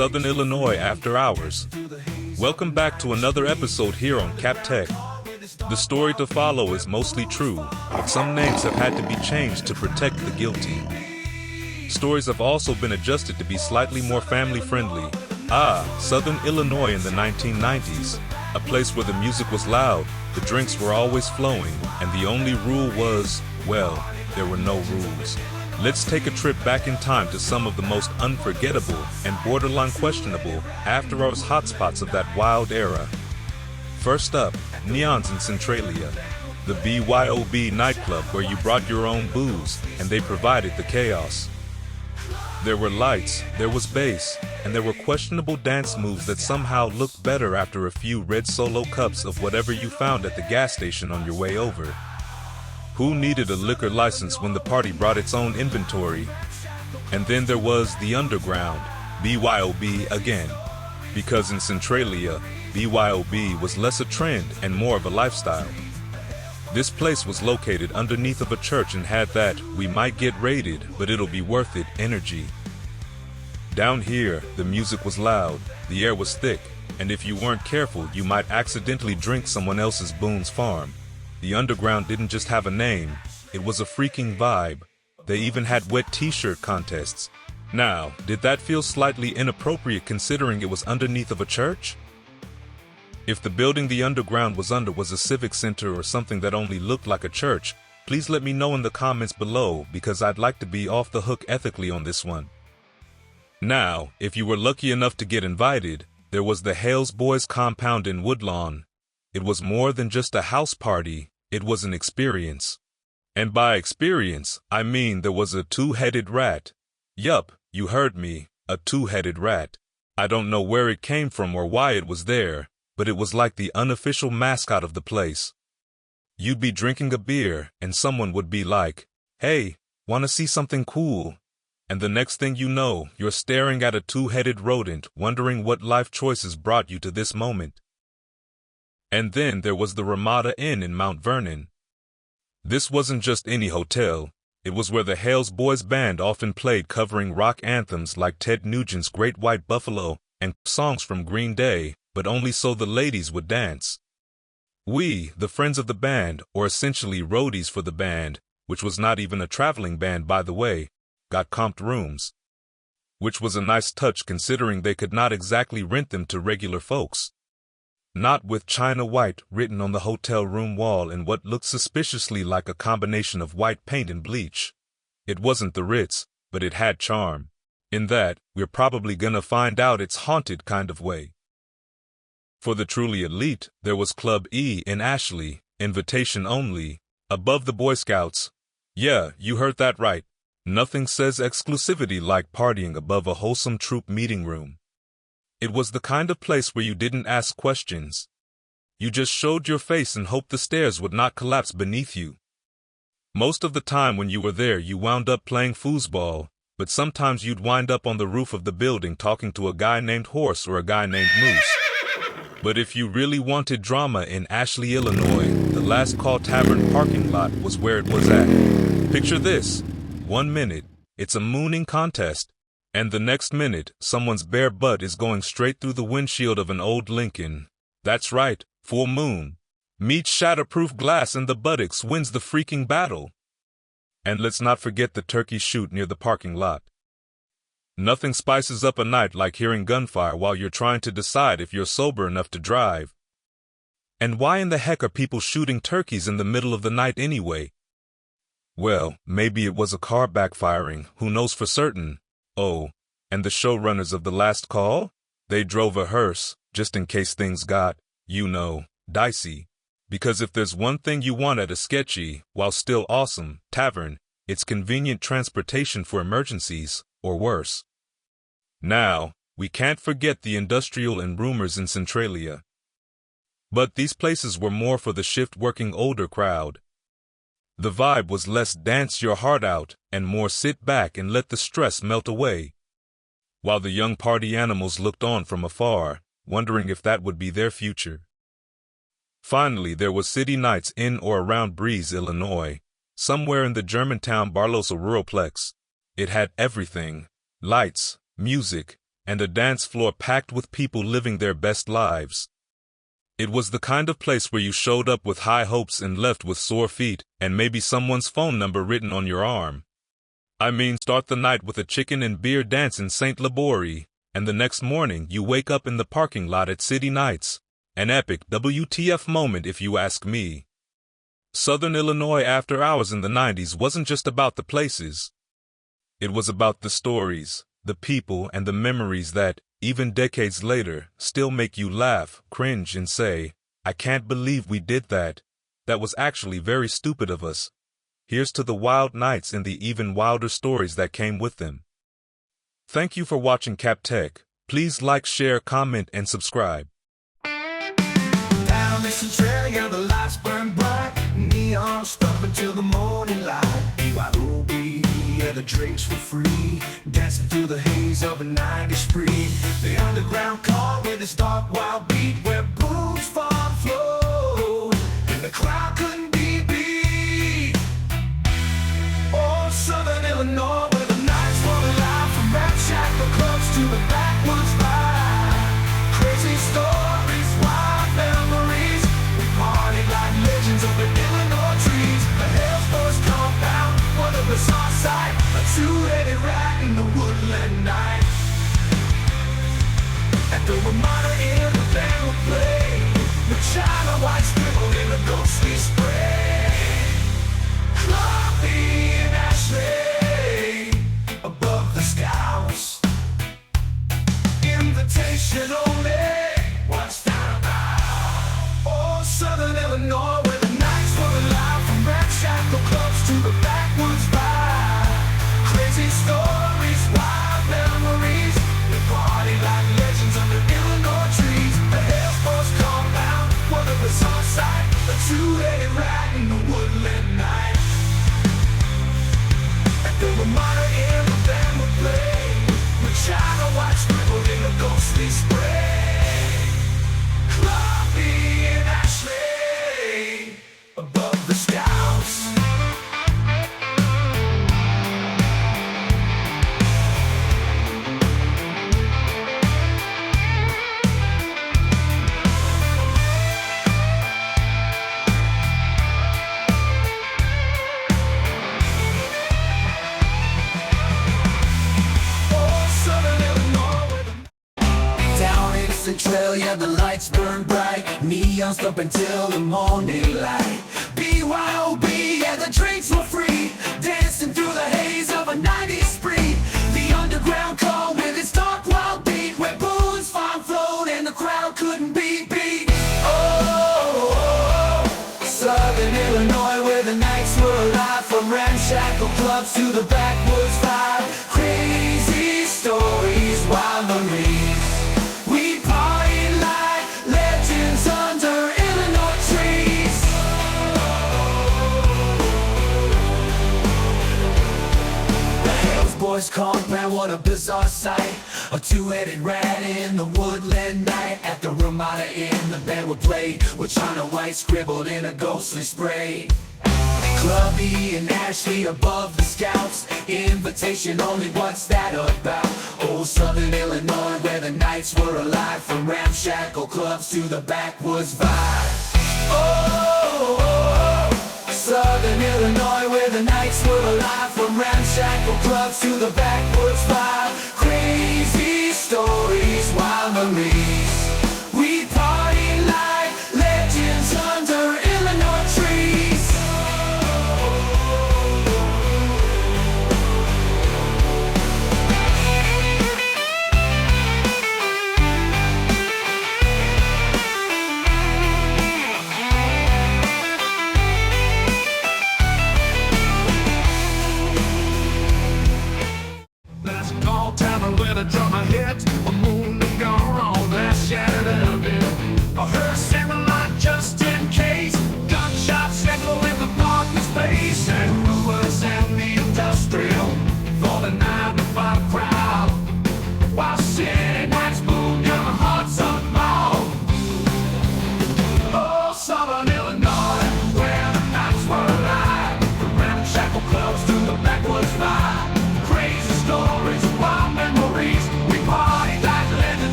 Southern Illinois After Hours. Welcome back to another episode here on Cap Tech. The story to follow is mostly true, but some names have had to be changed to protect the guilty. Stories have also been adjusted to be slightly more family-friendly. Southern Illinois in the 1990s, a place where the music was loud, the drinks were always flowing, and the only rule was, well, there were no rules. Let's take a trip back in time to some of the most unforgettable and borderline questionable after-hours hotspots of that wild era. First up, Neons in Centralia, the BYOB nightclub where you brought your own booze and they provided the chaos. There were lights, there was bass, and there were questionable dance moves that somehow looked better after a few red Solo cups of whatever you found at the gas station on your way over. Who needed a liquor license when the party brought its own inventory? And then there was the underground, BYOB again. Because in Centralia, BYOB was less a trend and more of a lifestyle. This place was located underneath of a church and had that, we might get raided, but it'll be worth it, energy. Down here, the music was loud, the air was thick, and if you weren't careful, you might accidentally drink someone else's Boone's Farm. The underground didn't just have a name, it was a freaking vibe. They even had wet t-shirt contests. Now, did that feel slightly inappropriate considering it was underneath of a church? If the building the underground was under was a civic center or something that only looked like a church, please let me know in the comments below because I'd like to be off the hook ethically on this one. Now, if you were lucky enough to get invited, there was the Hales Boys compound in Woodlawn. It was more than just a house party, it was an experience. And by experience, I mean there was a two-headed rat. Yup, you heard me, a two-headed rat. I don't know where it came from or why it was there, but it was like the unofficial mascot of the place. You'd be drinking a beer, and someone would be like, "Hey, wanna see something cool?" And the next thing you know, you're staring at a two-headed rodent, wondering what life choices brought you to this moment. And then there was the Ramada Inn in Mount Vernon. This wasn't just any hotel, it was where the Hales Boys band often played covering rock anthems like Ted Nugent's Great White Buffalo and songs from Green Day, but only so the ladies would dance. We, the friends of the band, or essentially roadies for the band, which was not even a traveling band by the way, got comped rooms. Which was a nice touch considering they could not exactly rent them to regular folks. Not with China White written on the hotel room wall in what looked suspiciously like a combination of white paint and bleach. It wasn't the Ritz, but it had charm. In that, we're probably gonna find out it's haunted kind of way. For the truly elite, there was Club E in Ashley, invitation only, above the Boy Scouts. Yeah, you heard that right. Nothing says exclusivity like partying above a wholesome troop meeting room. It was the kind of place where you didn't ask questions. You just showed your face and hoped the stairs would not collapse beneath you. Most of the time when you were there you wound up playing foosball, but sometimes you'd wind up on the roof of the building talking to a guy named Horse or a guy named Moose. But if you really wanted drama in Ashley, Illinois, the Last Call Tavern parking lot was where it was at. Picture this. 1 minute, it's a mooning contest. And the next minute, someone's bare butt is going straight through the windshield of an old Lincoln. That's right, full moon. Meets shatterproof glass and the buttocks wins the freaking battle. And let's not forget the turkey shoot near the parking lot. Nothing spices up a night like hearing gunfire while you're trying to decide if you're sober enough to drive. And why in the heck are people shooting turkeys in the middle of the night anyway? Well, maybe it was a car backfiring, who knows for certain. Oh, and the showrunners of The Last Call? They drove a hearse, just in case things got, dicey. Because if there's one thing you want at a sketchy, while still awesome, tavern, it's convenient transportation for emergencies, or worse. Now, we can't forget the industrial and rumors in Centralia. But these places were more for the shift-working older crowd. The vibe was less dance your heart out and more sit back and let the stress melt away. While the young party animals looked on from afar, wondering if that would be their future. Finally, there was city nights in or around Breeze, Illinois, somewhere in the Germantown Barlosa Ruralplex. It had everything, lights, music, and a dance floor packed with people living their best lives. It was the kind of place where you showed up with high hopes and left with sore feet, and maybe someone's phone number written on your arm. I mean, start the night with a chicken and beer dance in St. Laborie, and the next morning you wake up in the parking lot at City Nights. An epic WTF moment if you ask me. Southern Illinois after hours in the 90s wasn't just about the places. It was about the stories, the people, and the memories that, even decades later, still make you laugh, cringe, and say, I can't believe we did that. That was actually very stupid of us. Here's to the wild nights and the even wilder stories that came with them. Thank you for watching Cap Tech. Please like, share, comment, and subscribe. Down this Centralia, the lights burn bright, neon stuff until the morning light. BYOB, yeah, the drinks were free, dancing through the haze of a 90s spree. The underground call with its dark wild beat, where booze fall and flow, and the crowd couldn't be beat. Oh, Southern Illinois, where the nights were alive, from ramshackle clubs to the backwoods vibe. Crazy stories, wild memories, we party like legends over Illinois trees. The Hell's Force compound, what a bizarre sight, a two-headed rat in the woodland night. At the Ramada Inn, the band would play, the China white scribbled in a ghostly spray. Coffee and ashtray above the Scouts. Invitation only, what's that about? Oh, Southern Illinois, where the nights were alive, from ramshackle clubs to the backwoods vibe. Crazy stories, wild memories, we party like legends under Illinois trees. The Hell's Force compound, what a bizarre sight, a two-headed rat in the woodland night. At the Ramada Inn, the band would play, with China white scribbled in a ghostly spray. Coffee and ashtray above the Scouts. Centralia, the lights burn bright, neons up until the morning light. BYOB, yeah, the drinks were free, dancing through the haze of a 90s spree. The underground call with its dark wild beat, where booze farm flowed and the crowd couldn't be beat. Oh, Southern Illinois, where the nights were alive, from ramshackle clubs to the backwoods vibe. Crazy stories, wild memories, under Illinois trees. The Hell's Boys compound, what a bizarre sight, a two-headed rat in the woodland night. At the Ramada Inn, the band would play, with China white scribbled in a ghostly spray. Clubby and Ashley above the Scouts, invitation only, what's that about? Oh, Southern Illinois, where the nights were alive, from ramshackle clubs to the backwoods vibe. Oh, Southern Illinois, where the nights were alive, from ramshackle clubs to the backwoods vibe. Crazy stories,